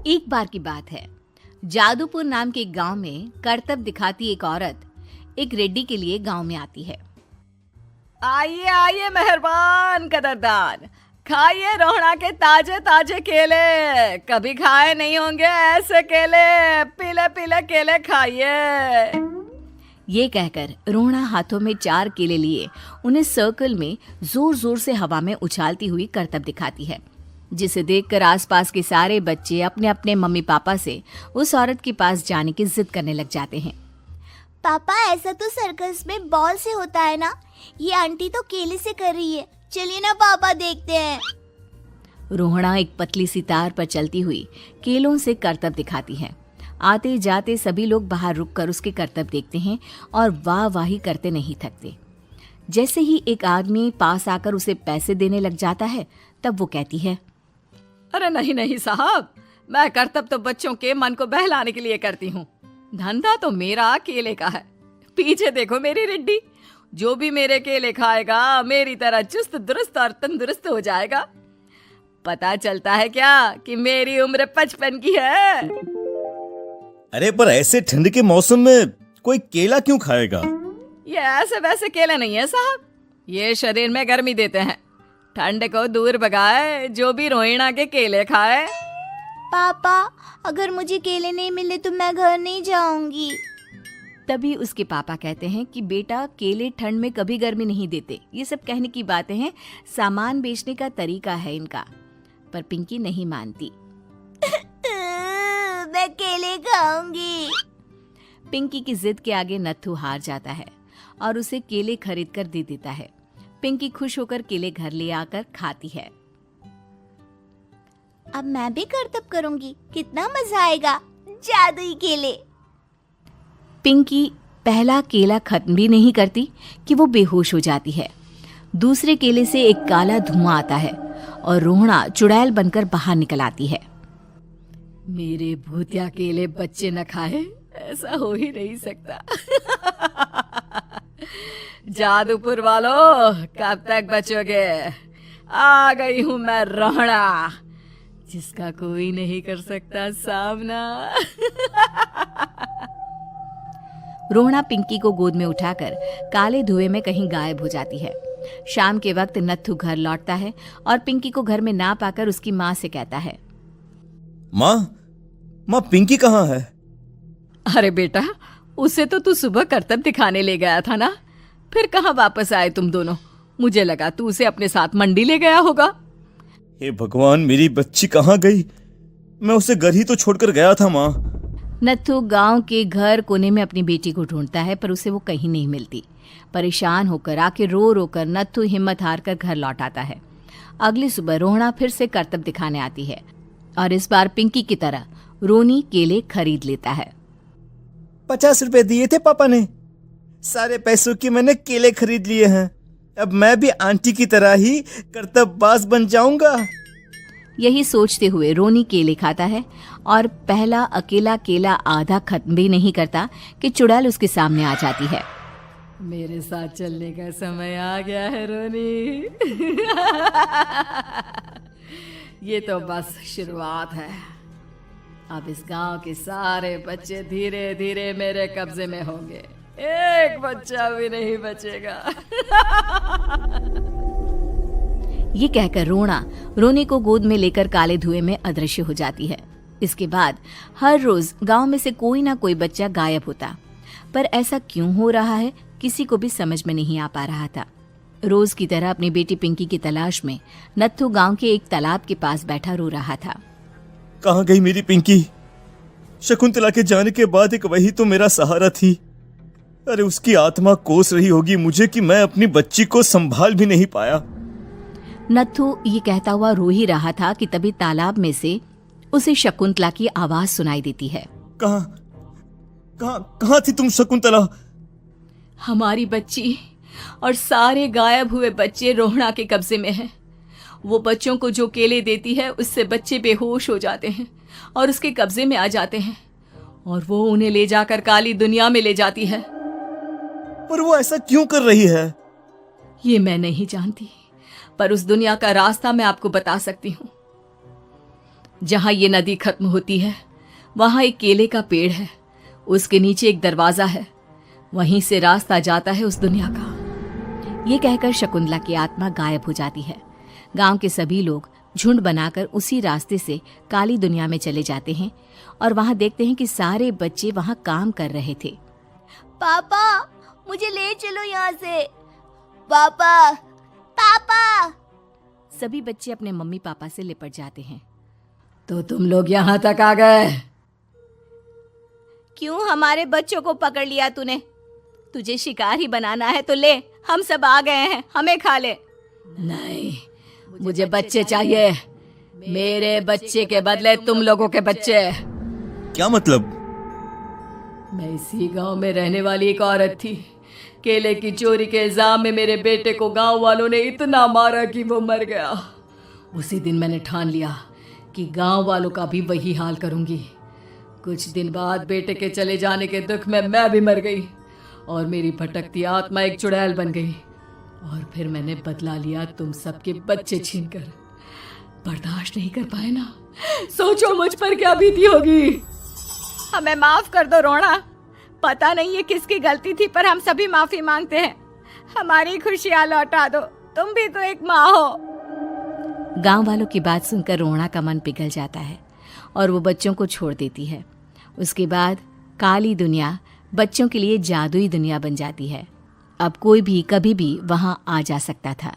एक बार की बात है। जादूपुर नाम के एक गांव में करतब दिखाती एक औरत एक रेड्डी के लिए गांव में आती है। आइए आइए मेहरबान कदरदान, खाइए रोहड़ा के ताजे ताजे केले। कभी खाए नहीं होंगे ऐसे केले। पीले पीले केले खाइए। ये कहकर रोहड़ा हाथों में 4 केले लिए उन्हें सर्कल में जोर जोर से हवा में उछालती हुई करतब दिखाती है, जिसे देखकर आसपास के सारे बच्चे अपने अपने मम्मी पापा से उस औरत के पास जाने की जिद करने लग जाते हैं। पापा, ऐसा तो सर्कस में बॉल से होता है ना, ये आंटी तो केले से कर रही है। चलिए ना पापा, देखते हैं। रोहड़ा एक पतली सी तार पर चलती हुई केलों से करतब दिखाती है। आते जाते सभी लोग बाहर रुककर उसके करतब देखते हैं और वाह वाही करते नहीं थकते। जैसे ही एक आदमी पास आकर उसे पैसे देने लग जाता है, तब वो कहती है, अरे नहीं नहीं साहब, मैं करतब तो बच्चों के मन को बहलाने के लिए करती हूँ। धंधा तो मेरा केले का है। पीछे देखो मेरी रिड्डी, जो भी मेरे केले खाएगा मेरी तरह चुस्त दुरुस्त और तंदुरुस्त हो जाएगा। पता चलता है क्या कि मेरी उम्र 55 की है। अरे पर ऐसे ठंड के मौसम में कोई केला क्यों खाएगा? ये ऐसे वैसे केले नहीं है साहब, ये शरीर में गर्मी देते हैं। ठंड को दूर भगाए जो भी रोहिणा के केले खाए। पापा, अगर मुझे केले नहीं मिले तो मैं घर नहीं जाऊंगी। तभी उसके पापा कहते हैं कि बेटा, केले ठंड में कभी गर्मी नहीं देते। ये सब कहने की बातें हैं, सामान बेचने का तरीका है इनका। पर पिंकी नहीं मानती। मैं केले खाऊंगी। पिंकी की जिद के आगे नत्थू हार जाता है और उसे केले खरीद कर दे देता है। पिंकी खुश होकर केले घर ले आकर खाती है। अब मैं भी करतब करूंगी, कितना मजा आएगा। जादुई केले। पिंकी पहला केला खत्म भी नहीं करती कि वो बेहोश हो जाती है। दूसरे केले से एक काला धुआं आता है और रोहड़ा चुड़ैल बनकर बाहर निकल आती है। मेरे भूतिया केले बच्चे न खाए, ऐसा हो ही नहीं सकता। जादूपुर वालों, कब तक बचोगे? आ गई हूं मैं रोहड़ा, जिसका कोई नहीं कर सकता सामना। रोहड़ा पिंकी को गोद में उठाकर काले धुएं में कहीं गायब हो जाती है। शाम के वक्त नत्थू घर लौटता है और पिंकी को घर में ना पाकर उसकी माँ से कहता है, माँ पिंकी कहाँ है? अरे बेटा, उसे तो तू सुबह करतब दिखाने ले गया था ना, फिर कहाँ वापस आए तुम दोनों? मुझे लगा तू उसे अपने साथ मंडी ले गया होगा। हे भगवान, मेरी बच्ची कहाँ गई? मैं उसे घर ही तो छोड़कर गया था माँ। नत्थू गांव के घर कोने में अपनी बेटी को ढूंढता है, पर उसे वो कहीं नहीं मिलती। परेशान होकर आखिर रो रो कर नत्थू हिम्मत हार कर घर लौट आता है। अगली सुबह रोहड़ा फिर से करतब दिखाने आती है और इस बार पिंकी की तरह रोनी केले खरीद लेता है। 50 रुपए दिए थे पापा ने, सारे पैसों की मैंने केले खरीद लिए हैं। अब मैं भी आंटी की तरह ही करतबबाज बन जाऊंगा। यही सोचते हुए रोनी केले खाता है और पहला अकेला केला आधा खत्म भी नहीं करता कि चुड़ैल उसके सामने आ जाती है। मेरे साथ चलने का समय आ गया है रोनी। ये तो बस शुरुआत है। अब इस गांव के सारे बच्चे धीरे धीरे मेरे कब्जे में होंगे, एक बच्चा भी नहीं बचेगा। ये कहकर रोना रोनी को गोद में लेकर काले धुएं में अदृश्य हो जाती है। इसके बाद हर रोज गांव में से कोई ना कोई बच्चा गायब होता, पर ऐसा क्यों हो रहा है किसी को भी समझ में नहीं आ पा रहा था। रोज की तरह अपनी बेटी पिंकी की तलाश में नत्थू गांव के एक तालाब के पास बैठा रो रहा था। कहाँ गई मेरी पिंकी? शकुंतला के जाने के बाद एक वही तो मेरा सहारा थी। अरे उसकी आत्मा कोस रही होगी मुझे कि मैं अपनी बच्ची को संभाल भी नहीं पाया। नत्थू ये कहता हुआ रो ही रहा था कि तभी तालाब में से उसे शकुंतला की आवाज सुनाई देती है। कहाँ थी तुम शकुंतला? हमारी बच्ची और सारे गायब हुए बच्चे रोहड़ा के कब्जे में हैं। वो बच्चों को जो केले देती है उससे बच्चे बेहोश हो जाते हैं और उसके कब्जे में आ जाते हैं और वो उन्हें ले जाकर काली दुनिया में ले जाती है। पर वो ऐसा क्यों कर रही है? ये मैं नहीं जानती, पर उस दुनिया का रास्ता मैं आपको बता सकती हूँ। जहां ये नदी खत्म होती है वहां एक केले का पेड़ है, उसके नीचे एक दरवाजा है, वहीं से रास्ता जाता है उस दुनिया का। ये कहकर शकुंतला की आत्मा गायब हो जाती है। गांव के सभी लोग झुंड बनाकर उसी रास्ते से काली दुनिया में चले जाते हैं और वहां देखते हैं कि सारे बच्चे वहां काम कर रहे थे। पापा मुझे ले चलो यहाँ से। पापा पापा। सभी बच्चे अपने मम्मी पापा से लिपट जाते हैं। तो तुम लोग यहां तक आ गए? क्यों हमारे बच्चों को पकड़ लिया तूने? तुझे शिकार ही बनाना है तो ले, हम सब आ गए हैं, हमें खा ले। नहीं, मुझे बच्चे चाहिए, मेरे बच्चे के बदले तुम लोगों के बच्चे। क्या मतलब? मैं इसी गांव में रहने वाली एक औरत थी। केले की चोरी के इल्जाम में मेरे बेटे को गांव वालों ने इतना मारा कि वो मर गया। उसी दिन मैंने ठान लिया कि गांव वालों का भी वही हाल करूंगी। कुछ दिन बाद बेटे के चले जाने के दुख में मैं भी मर गई और मेरी भटकती आत्मा एक चुड़ैल बन गई। और फिर मैंने बदला लिया तुम सबके बच्चे छीनकर। बर्दाश्त नहीं कर पाए ना? सोचो मुझ पर क्या बीती होगी। हमें माफ कर दो रोना, पता नहीं ये किसकी गलती थी पर हम सभी माफी मांगते हैं। हमारी खुशियां लौटा दो, तुम भी तो एक माँ हो। गांव वालों की बात सुनकर रोना का मन पिघल जाता है और वो बच्चों को छोड़ देती है। उसके बाद काली दुनिया बच्चों के लिए जादुई दुनिया बन जाती है। अब कोई भी कभी भी वहां आ जा सकता था।